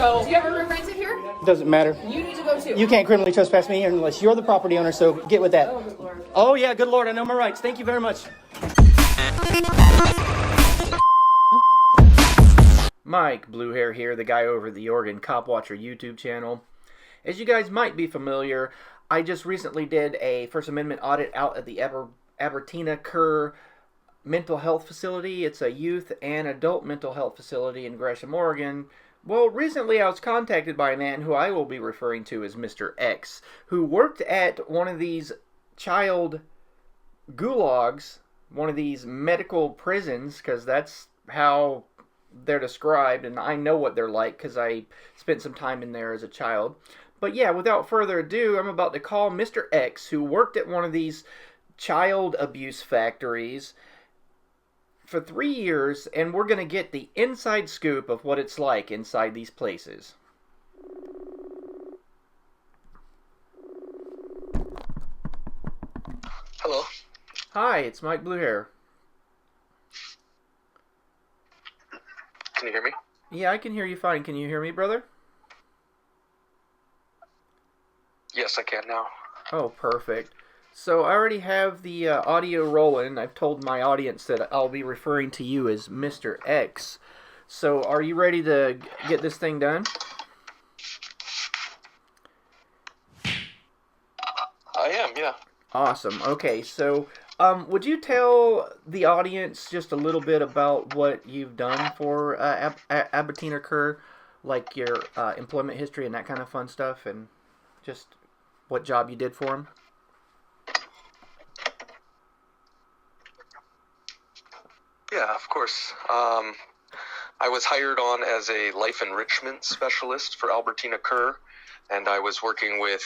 So, do you have a room rented here? Doesn't matter. You need to go too. You can't criminally trespass me unless you're the property owner, so get with that. Oh, good Lord. Oh, yeah, good Lord, I know my rights. Thank you very much. Mike Bluehair here, the guy over at the Oregon Cop Watcher YouTube channel. As you guys might be familiar, I just recently did a First Amendment audit out at the Albertina Kerr mental health facility. It's a youth and adult mental health facility in Gresham, Oregon. Well, recently I was contacted by a man who I will be referring to as Mr. X, who worked at one of these child gulags, one of these medical prisons, because that's how they're described, and I know what they're like because I spent some time in there as a child. But yeah, without further ado, I'm about to call Mr. X, who worked at one of these child abuse factories for 3 years, and we're going to get the inside scoop of what it's like inside these places. Hello. Hi, it's Mike Bluehair. Can you hear me? Yeah, I can hear you fine. Can you hear me, brother? Yes, I can now. Oh, perfect. So I already have the audio rolling. I've told my audience that I'll be referring to you as Mr. X. So are you ready to get this thing done? I am, yeah. Awesome. Okay, so would you tell the audience just a little bit about what you've done for Albertina Kerr, like your employment history and that kind of fun stuff, and just what job you did for him? Yeah, of course. I was hired on as a life enrichment specialist for Albertina Kerr, and I was working with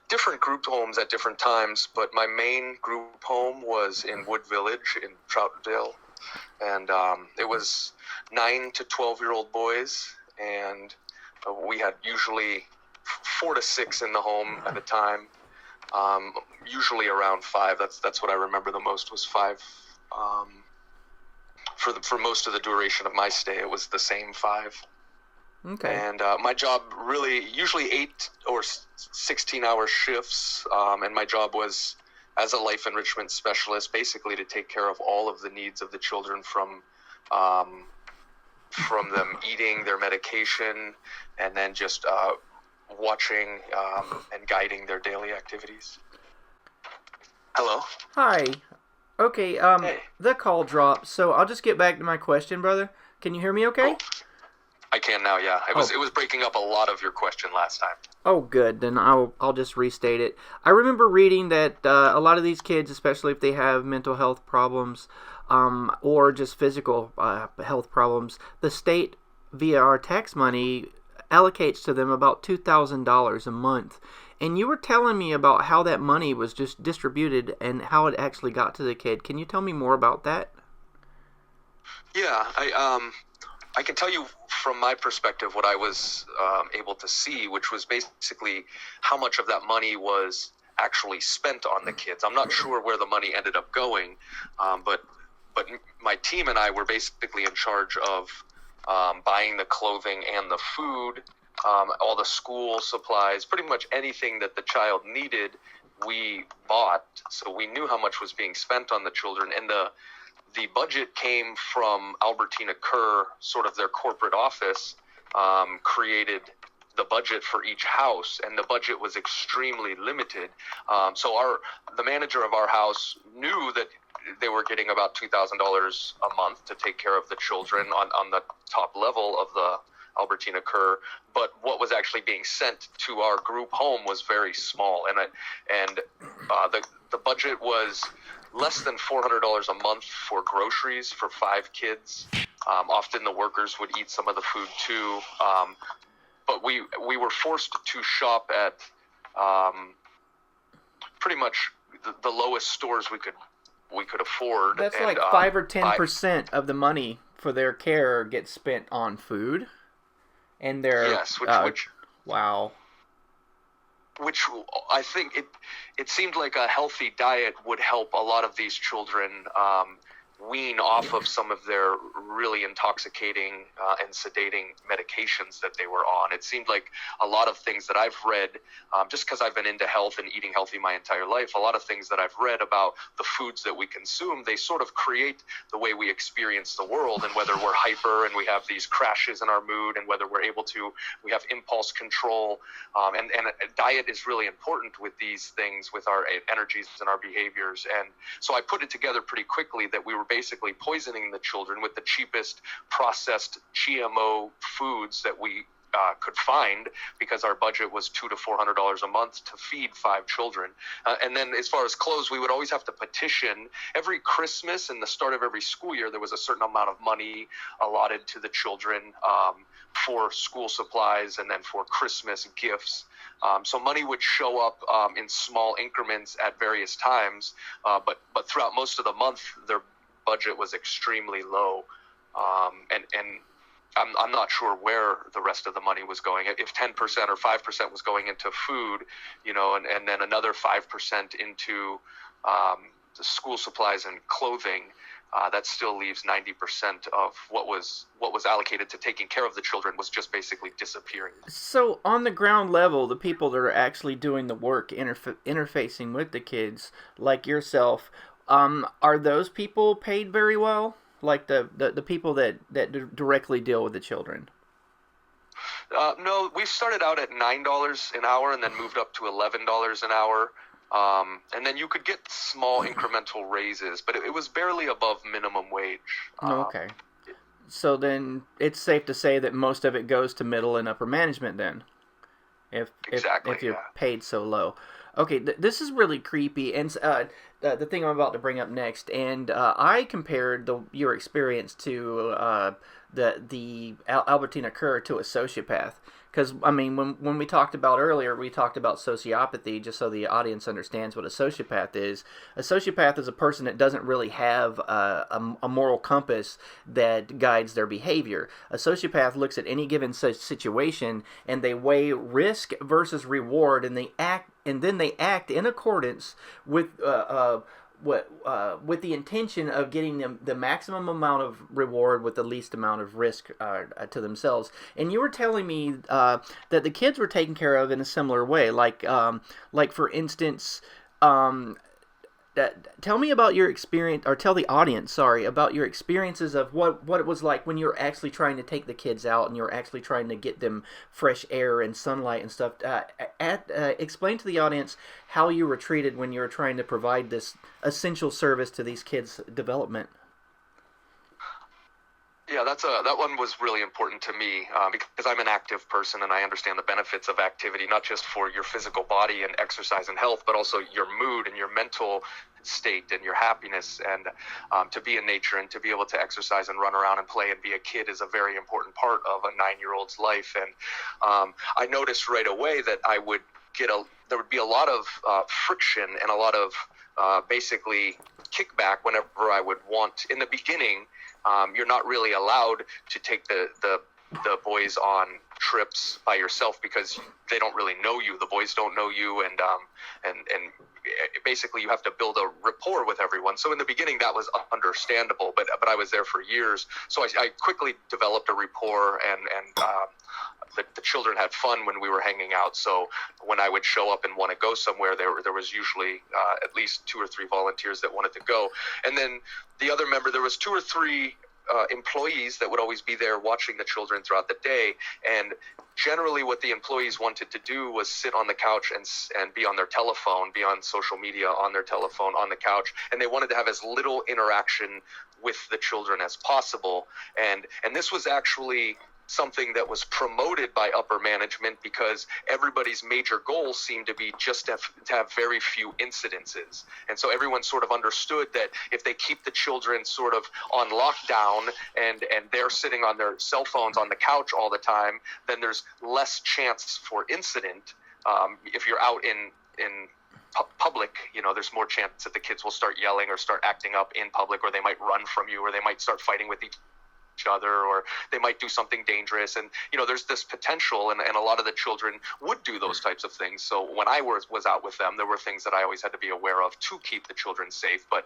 different group homes at different times, but my main group home was in Wood Village in Troutdale, and it was 9 to 12-year-old boys, and we had usually 4 to 6 in the home at a time, usually around 5. That's what I remember the most, was 5. For most of the duration of my stay, it was the same 5. Okay. And my job really, usually 8 or 16-hour shifts, and my job was, as a life enrichment specialist, basically to take care of all of the needs of the children from them eating their medication, and then just watching and guiding their daily activities. Hello? Hi. Okay, Hey. The call dropped, so I'll just get back to my question, brother. Can you hear me okay? Oh, I can now, yeah. It was breaking up a lot of your question last time. Oh, good. Then I'll just restate it. I remember reading that a lot of these kids, especially if they have mental health problems or just physical health problems, the state, via our tax money, allocates to them about $2,000 a month. And you were telling me about how that money was just distributed and how it actually got to the kid. Can you tell me more about that? Yeah, I can tell you from my perspective what I was able to see, which was basically how much of that money was actually spent on the kids. I'm not sure where the money ended up going, but my team and I were basically in charge of buying the clothing and the food, all the school supplies, pretty much anything that the child needed, we bought. So we knew how much was being spent on the children, and the budget came from Albertina Kerr, sort of their corporate office, created the budget for each house, and the budget was extremely limited. So the manager of our house knew that they were getting about $2,000 a month to take care of the children on the top level of the Albertina Kerr, but what was actually being sent to our group home was very small, and the budget was less than $400 a month for groceries for 5 kids. Often the workers would eat some of the food too, but we were forced to shop at pretty much the lowest stores we could afford. That's like 5 or 10% of the money for their care gets spent on food. And they're which wow. Which I think it seemed like a healthy diet would help a lot of these children wean off of some of their really intoxicating and sedating medications that they were on. It seemed like a lot of things that I've read, just because I've been into health and eating healthy my entire life, a lot of things that I've read about the foods that we consume, they sort of create the way we experience the world, and whether we're hyper and we have these crashes in our mood, and whether we have impulse control, and diet is really important with these things, with our energies and our behaviors. And so I put it together pretty quickly that we were basically poisoning the children with the cheapest processed GMO foods that we could find, because our budget was $200 to $400 a month to feed 5 children. And then as far as clothes, we would always have to petition. Every Christmas and the start of every school year, there was a certain amount of money allotted to the children for school supplies and then for Christmas gifts. So money would show up in small increments at various times, but throughout most of the month, their budget was extremely low, and I'm not sure where the rest of the money was going. If 10% or 5% was going into food, and then another 5% into the school supplies and clothing, that still leaves 90% of what was allocated to taking care of the children was just basically disappearing. So on the ground level, the people that are actually doing the work, interfacing with the kids, like yourself, are those people paid very well? Like the people that directly deal with the children? No, we started out at $9 an hour and then moved up to $11 an hour. And then you could get small incremental raises, but it was barely above minimum wage. Okay. So then it's safe to say that most of it goes to middle and upper management then, if you're paid so low. Okay, this is really creepy, and the thing I'm about to bring up next, and I compared your experience to the Albertina Kerr to a sociopath. Because, I mean, when we talked about earlier, we talked about sociopathy, just so the audience understands what a sociopath is. A sociopath is a person that doesn't really have a moral compass that guides their behavior. A sociopath looks at any given situation, and they weigh risk versus reward, and then they act in accordance with with the intention of getting the maximum amount of reward with the least amount of risk to themselves. And you were telling me that the kids were taken care of in a similar way, like for instance, tell me about your experience, or tell the audience, about your experiences of what it was like when you were actually trying to take the kids out and you were actually trying to get them fresh air and sunlight and stuff. Explain to the audience how you were treated when you were trying to provide this essential service to these kids' development. Yeah, that one was really important to me because I'm an active person and I understand the benefits of activity, not just for your physical body and exercise and health, but also your mood and your mental state and your happiness. And to be in nature and to be able to exercise and run around and play and be a kid is a very important part of a 9-year-old's life. And I noticed right away that there would be a lot of friction and a lot of basically kickback whenever I would want. In the beginning, you're not really allowed to take the boys on trips by yourself because they don't really know you. The boys don't know you, and basically you have to build a rapport with everyone. So in the beginning that was understandable, but I was there for years, so I quickly developed a rapport, and the children had fun when we were hanging out. So when I would show up and want to go somewhere, there was usually at least 2 or 3 volunteers that wanted to go. And then the other member, there was 2 or 3 employees that would always be there watching the children throughout the day. And generally what the employees wanted to do was sit on the couch and be on their telephone, be on social media on their telephone, on the couch. And they wanted to have as little interaction with the children as possible. And this was actually something that was promoted by upper management because everybody's major goal seemed to be just to have very few incidences. And so everyone sort of understood that if they keep the children sort of on lockdown and they're sitting on their cell phones on the couch all the time, then there's less chance for incident. If you're out in public, there's more chance that the kids will start yelling or start acting up in public, or they might run from you, or they might start fighting with each other, or they might do something dangerous. And, there's this potential, and a lot of the children would do those types of things. So when I was out with them, there were things that I always had to be aware of to keep the children safe. But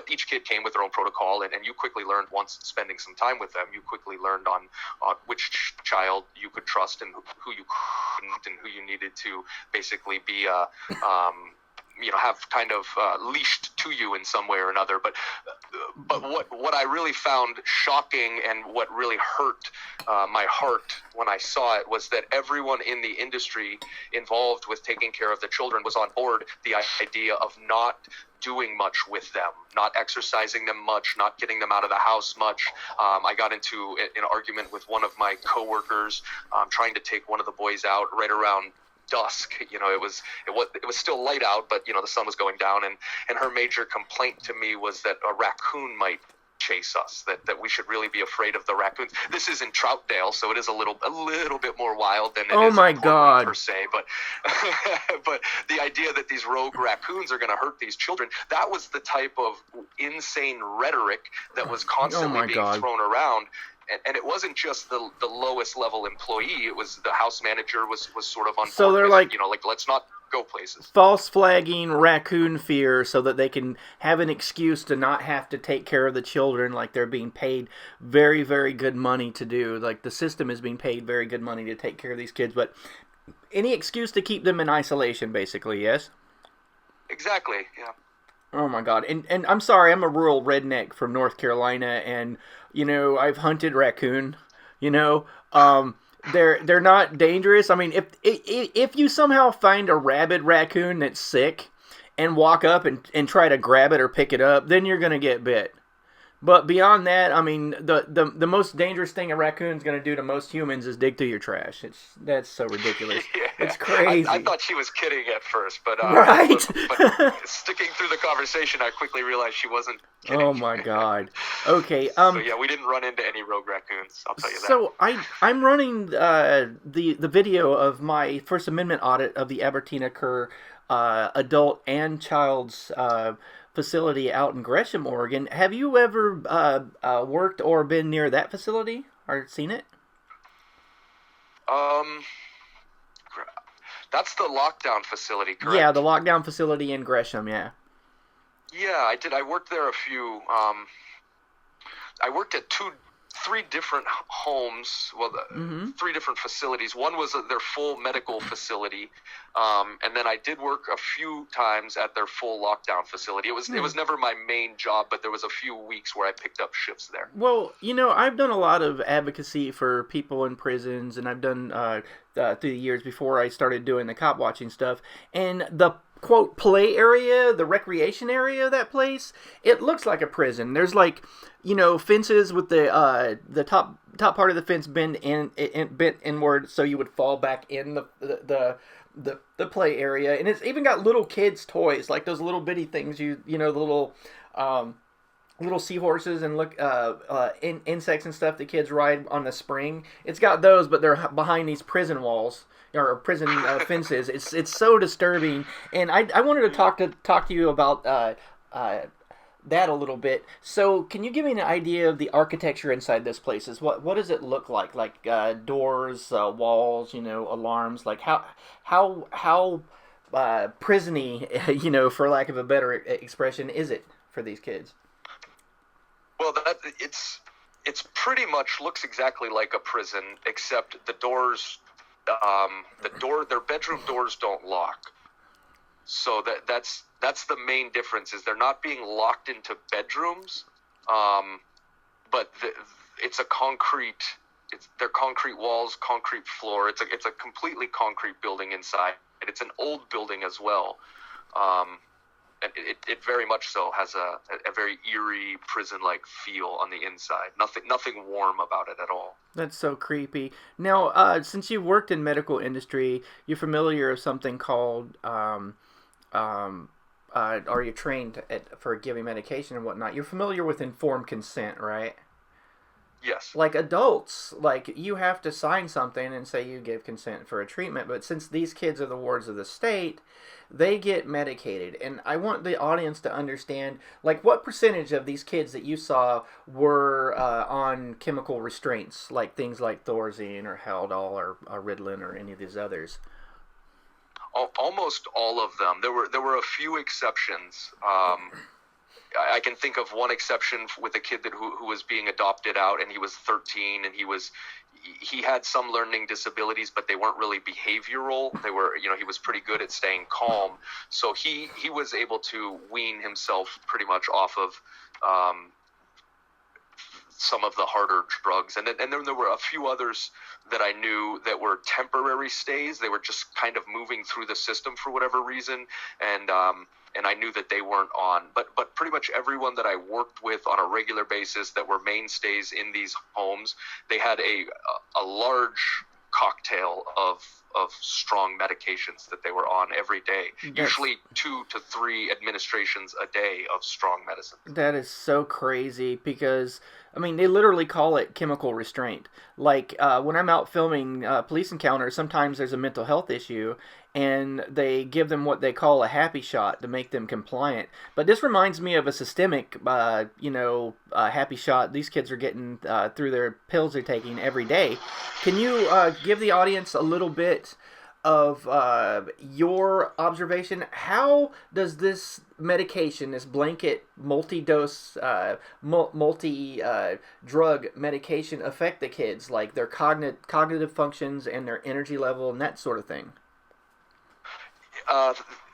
each kid came with their own protocol, and you quickly learned, once spending some time with them, you quickly learned on which child you could trust and who you couldn't, and who you needed to basically be have kind of leashed to you in some way or another. But what I really found shocking, and what really hurt my heart when I saw it, was that everyone in the industry involved with taking care of the children was on board the idea of not doing much with them, not exercising them much, not getting them out of the house much. I got into an argument with one of my coworkers, trying to take one of the boys out right around dusk. It was still light out, but the sun was going down, and her major complaint to me was that a raccoon might chase us, that we should really be afraid of the raccoons. This is in Troutdale, so it is a little bit more wild than it is in Portland per se, but but the idea that these rogue raccoons are going to hurt these children, that was the type of insane rhetoric that was constantly being thrown around. And it wasn't just the lowest level employee. It was the house manager was sort of on board. So they're with, let's not go places. False flagging raccoon fear so that they can have an excuse to not have to take care of the children, like they're being paid very, very good money to do. Like the system is being paid very good money to take care of these kids, but any excuse to keep them in isolation, basically, yes? Exactly, yeah. Oh my God. And I'm sorry, I'm a rural redneck from North Carolina, and I've hunted raccoon. They're not dangerous. I mean, if you somehow find a rabid raccoon that's sick and walk up and try to grab it or pick it up, then you're gonna get bit. But beyond that, I mean, the most dangerous thing a raccoon's going to do to most humans is dig through your trash. That's so ridiculous. Yeah. It's crazy. I thought she was kidding at first, but right. but sticking through the conversation, I quickly realized she wasn't kidding. Oh my God. Okay. So yeah, we didn't run into any rogue raccoons. I'll tell you that. So I'm running the video of my First Amendment audit of the Albertina Kerr adult and child's facility out in Gresham, Oregon. Have you ever worked or been near that facility or seen it? That's the lockdown facility, correct? Yeah, the lockdown facility in Gresham, yeah. Yeah, I did. I worked there I worked at three different homes, three different facilities. One was their full medical facility, and then I did work a few times at their full lockdown facility. It was never my main job, but there was a few weeks where I picked up shifts there. Well, I've done a lot of advocacy for people in prisons, and I've done through the years before I started doing the cop watching stuff, and the quote play area, the recreation area of that place, it looks like a prison. There's like, fences with the top part of the fence bent inward, so you would fall back in the play area, and it's even got little kids' toys, like those little bitty things the little seahorses and insects and stuff the kids ride on the spring. It's got those, but they're behind these prison walls or prison fences. It's so disturbing, and I wanted to talk to you about that a little bit. So, can you give me an idea of the architecture inside this place? What does it look like? Like doors, walls, alarms. Like how prison-y, for lack of a better expression, is it for these kids? Well, it's pretty much looks exactly like a prison, except the doors. Their bedroom doors don't lock. So that's the main difference, is they're not being locked into bedrooms, but it's a concrete. They're concrete walls, concrete floor. It's a completely concrete building inside, and it's an old building as well. And it very much so has a very eerie prison-like feel on the inside. Nothing warm about it at all. That's so creepy. Now, since you've worked in medical industry, you're familiar with something called, are you trained for giving medication and whatnot? You're familiar with informed consent, right? Yes. like adults, like you have to sign something and say you give consent for a treatment, but since these kids are the wards of the state, they get medicated. And I want the audience to understand, like, what percentage of these kids that you saw were on chemical restraints, like things like Thorazine or Haldol or Ritalin or any of these others? Almost all of them. There were a few exceptions. I can think of one exception with a kid who was being adopted out, and he was 13, and he had some learning disabilities, but they weren't really behavioral. They were, he was pretty good at staying calm, so he was able to wean himself pretty much off of some of the harder drugs, and then there were a few others that I knew that were temporary stays. They were just kind of moving through the system for whatever reason, and I knew that they weren't on. But pretty much everyone that I worked with on a regular basis that were mainstays in these homes, they had a large cocktail of strong medications that they were on every day. Usually 2 to 3 administrations a day of strong medicine. That is so crazy because, I mean, they literally call it chemical restraint. Like, when I'm out filming police encounters, sometimes there's a mental health issue, and they give them what they call a happy shot to make them compliant. But this reminds me of a systemic, happy shot these kids are getting through their pills they're taking every day. Can you give the audience a little bit of your observation? How does this medication, this blanket multi-dose, multi-drug medication affect the kids, like their cognitive functions and their energy level and that sort of thing?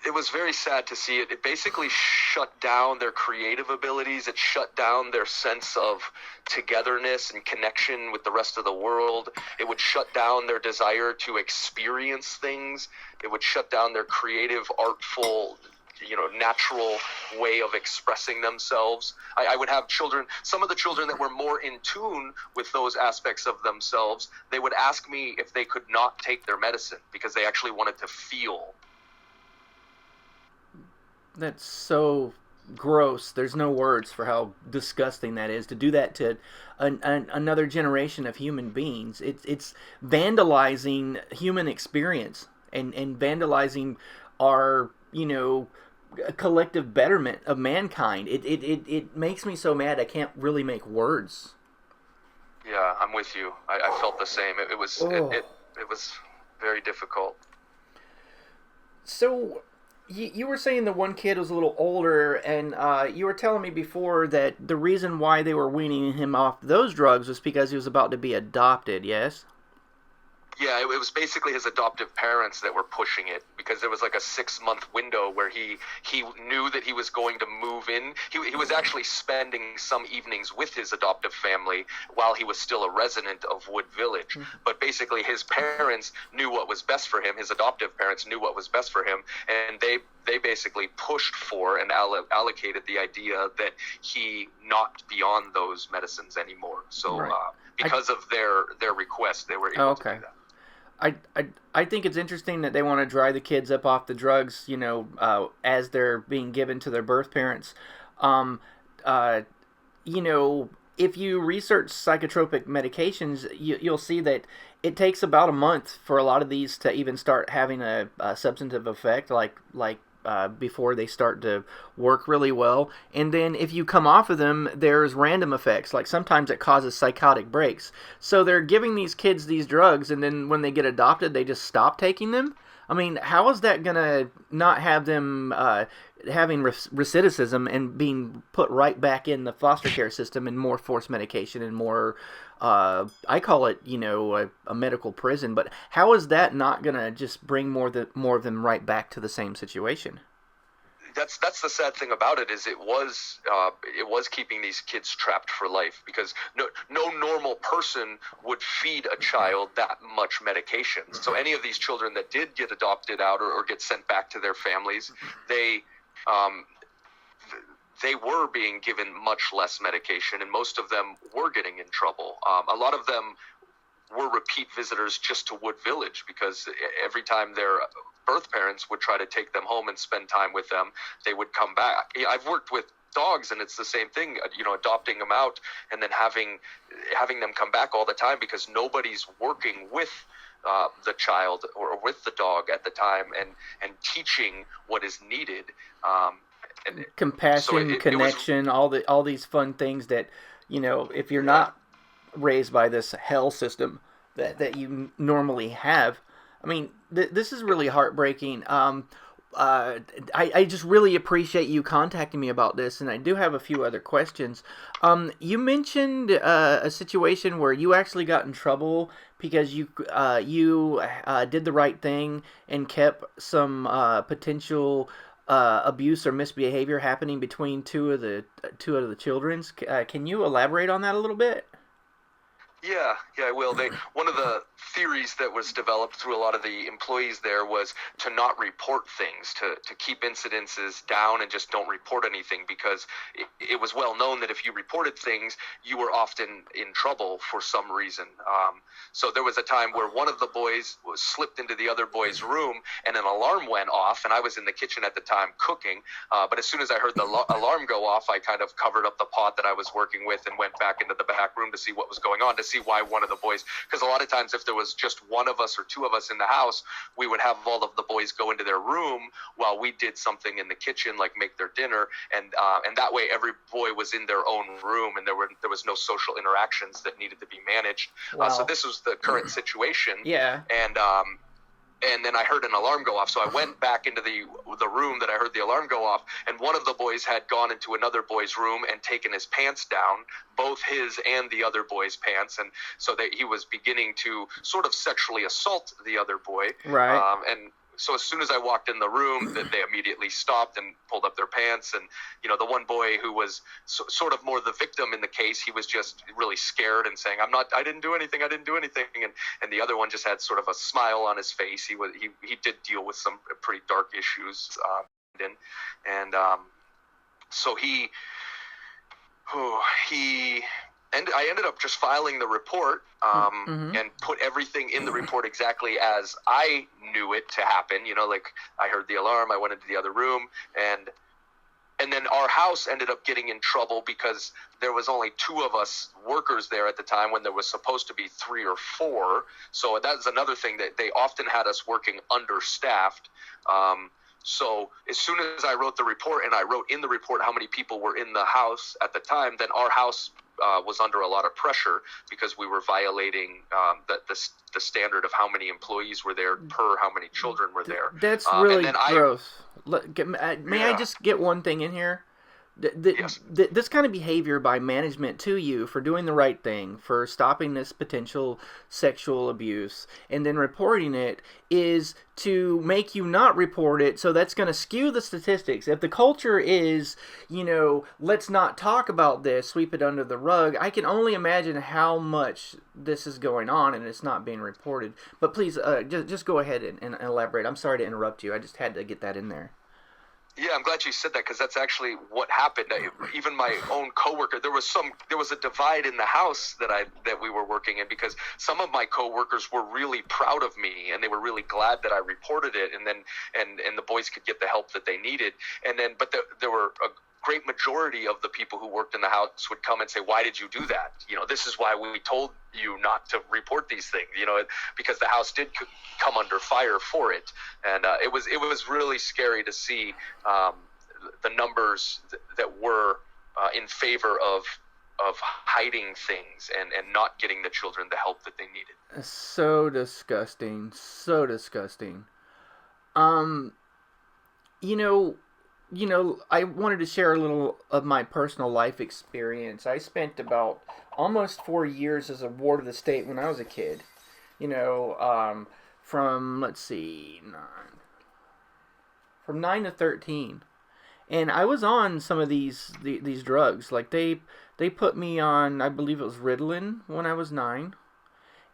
It was very sad to see it. It basically shut down their creative abilities. It shut down their sense of togetherness and connection with the rest of the world. It would shut down their desire to experience things. It would shut down their creative, artful, natural way of expressing themselves. I would have children, some of the children that were more in tune with those aspects of themselves, they would ask me if they could not take their medicine because they actually wanted to feel. That's so gross. There's no words for how disgusting that is to do that to another generation of human beings. It's vandalizing human experience and vandalizing our collective betterment of mankind. It makes me so mad I can't really make words. Yeah, I'm with you. I felt the same. It was very difficult. So you were saying the one kid was a little older, and you were telling me before that the reason why they were weaning him off those drugs was because he was about to be adopted, yes? Yeah, it was basically his adoptive parents that were pushing it because there was like a 6-month window where he knew that he was going to move in. He was actually spending some evenings with his adoptive family while he was still a resident of Wood Village. Mm-hmm. But basically his parents knew what was best for him. His adoptive parents knew what was best for him, and they basically pushed for and allocated the idea that he not be on those medicines anymore. So right. Because of their request, they were able to do that. I think it's interesting that they want to dry the kids up off the drugs, as they're being given to their birth parents. If you research psychotropic medications, you'll see that it takes about a month for a lot of these to even start having a substantive effect, like before they start to work really well. And then if you come off of them, there's random effects. Like sometimes it causes psychotic breaks. So they're giving these kids these drugs, and then when they get adopted, they just stop taking them. I mean, how is that going to not have them having recidivism and being put right back in the foster care system and more forced medication and more, I call it, a medical prison. But how is that not going to just bring more of them right back to the same situation? That's the sad thing about it is it was keeping these kids trapped for life because no normal person would feed a child that much medication. So any of these children that did get adopted out or get sent back to their families, they were being given much less medication, and most of them were getting in trouble. A lot of them were repeat visitors just to Wood Village because every time their birth parents would try to take them home and spend time with them, they would come back. I've worked with dogs, and it's the same thing, adopting them out and then having them come back all the time because nobody's working with the child or with the dog at the time and teaching what is needed. Compassion, connection, all these fun things that, if you're not raised by this hell system that you normally have. I mean, this is really heartbreaking. I just really appreciate you contacting me about this, and I do have a few other questions. You mentioned a situation where you actually got in trouble because you did the right thing and kept some potential abuse or misbehavior happening between two of the children's. Can you elaborate on that a little bit? Yeah, I will. One of the theories that was developed through a lot of the employees there was to not report things, to keep incidences down and just don't report anything, because it was well known that if you reported things, you were often in trouble for some reason. So there was a time where one of the boys slipped into the other boy's room and an alarm went off, and I was in the kitchen at the time cooking, but as soon as I heard the alarm go off, I kind of covered up the pot that I was working with and went back into the back room to see what was going on, to see why one of the boys, because a lot of times if there was just one of us or two of us in the house, we would have all of the boys go into their room while we did something in the kitchen, like make their dinner, and that way every boy was in their own room, and there was no social interactions that needed to be managed. Wow. So this was the current situation. Yeah. And then I heard an alarm go off, so I went back into the room that I heard the alarm go off, and one of the boys had gone into another boy's room and taken his pants down, both his and the other boy's pants, and so that he was beginning to sort of sexually assault the other boy. Right. And so as soon as I walked in the room, they immediately stopped and pulled up their pants. And, the one boy who was sort of more the victim in the case, he was just really scared and saying, I didn't do anything. And the other one just had sort of a smile on his face. He did deal with some pretty dark issues. So and I ended up just filing the report and put everything in the report exactly as I knew it to happen. Like I heard the alarm, I went into the other room, and then our house ended up getting in trouble because there was only 2 of us workers there at the time when there was supposed to be 3 or 4. So that's another thing, that they often had us working understaffed. So as soon as I wrote the report, and I wrote in the report how many people were in the house at the time, then our house was under a lot of pressure because we were violating the standard of how many employees were there per how many children were there. That's really gross. May I just get one thing in here? Yes. This kind of behavior by management to you for doing the right thing, for stopping this potential sexual abuse, and then reporting it, is to make you not report it, so that's going to skew the statistics. If the culture is, let's not talk about this, sweep it under the rug, I can only imagine how much this is going on and it's not being reported. But please, just go ahead and elaborate. I'm sorry to interrupt you. I just had to get that in there. Yeah, I'm glad you said that, because that's actually what happened. Even my own coworker, there was a divide in the house that we were working in, because some of my coworkers were really proud of me and they were really glad that I reported it, and the boys could get the help that they needed. But there were a great majority of the people who worked in the house would come and say, "Why did you do that? This is why we told you not to report these things." Because the house did come under fire for it, and it was really scary to see the numbers that were in favor of hiding things and not getting the children the help that they needed. So disgusting. So disgusting. I wanted to share a little of my personal life experience. I spent about almost 4 years as a ward of the state when I was a kid. From 9 to 13. And I was on some of these drugs. Like they put me on, I believe it was Ritalin when I was 9.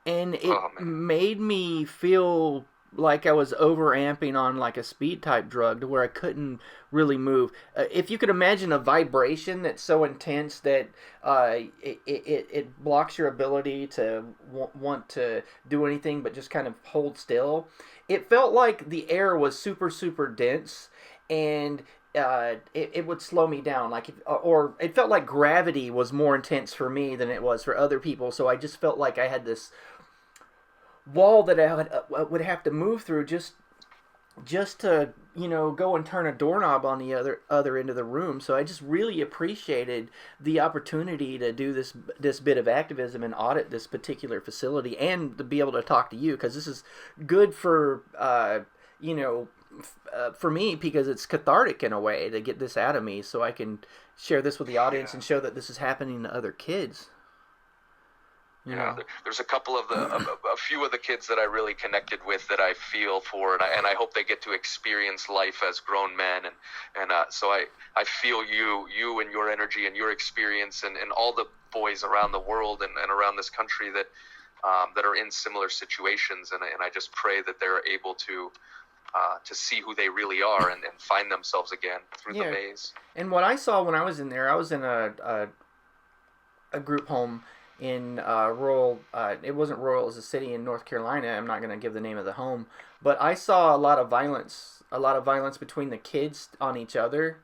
And it made me feel like I was overamping on like a speed type drug to where I couldn't really move. If you could imagine a vibration that's so intense that it blocks your ability to want to do anything but just kind of hold still. It felt like the air was super, super dense, and it would slow me down. Like, or it felt like gravity was more intense for me than it was for other people. So I just felt like I had this wall that I would have to move through just to, you know, go and turn a doorknob on the other end of the room. So I just really appreciated the opportunity to do this bit of activism and audit this particular facility, and to be able to talk to you, because this is good for you know, for me, because it's cathartic in a way to get this out of me, so I can share this with the audience and show that this is happening to other kids. You know? There's a couple of a few of the kids that I really connected with that I feel for, and I hope they get to experience life as grown men, and so I feel you and your energy and your experience, and all the boys around the world and around this country that are in similar situations, and I just pray that they're able to see who they really are and find themselves again through the maze. And what I saw when I was in there, I was in a group home in rural, it wasn't rural, it was a city in North Carolina. I'm not going to give the name of the home, but I saw a lot of violence between the kids on each other.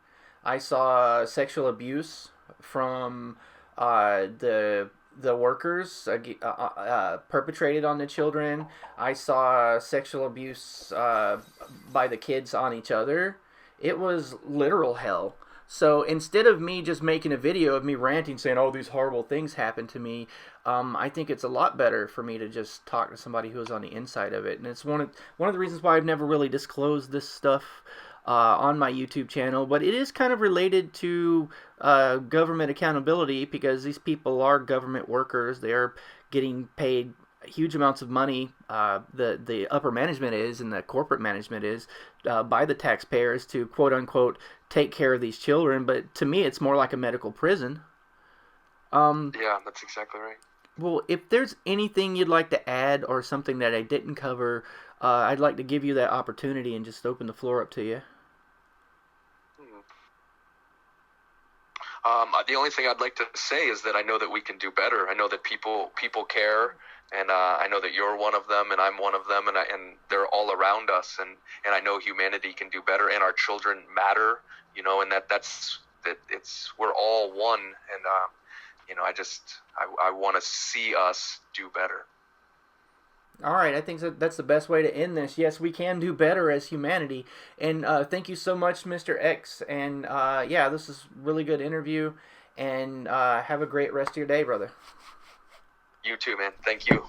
I saw sexual abuse from the workers perpetrated on the children. I saw sexual abuse by the kids on each other. It was literal hell. So instead of me just making a video of me ranting saying, oh, these horrible things happened to me, I think it's a lot better for me to just talk to somebody who's on the inside of it. And it's one of the reasons why I've never really disclosed this stuff on my YouTube channel. But it is kind of related to government accountability, because these people are government workers. They're getting paid huge amounts of money, the upper management is, and the corporate management is, by the taxpayers to quote unquote take care of these children. But to me, it's more like a medical prison. Yeah, that's exactly right. Well, if there's anything you'd like to add or something that I didn't cover, I'd like to give you that opportunity and just open the floor up to you. The only thing I'd like to say is that I know that we can do better. I know that people care, and I know that you're one of them, and I'm one of them, and they're all around us, and I know humanity can do better, and our children matter, you know, and that's we're all one, and you know, I want to see us do better. All right, I think that's the best way to end this. Yes, we can do better as humanity. And thank you so much, Mr. X. And yeah, this is a really good interview. And have a great rest of your day, brother. You too, man. Thank you.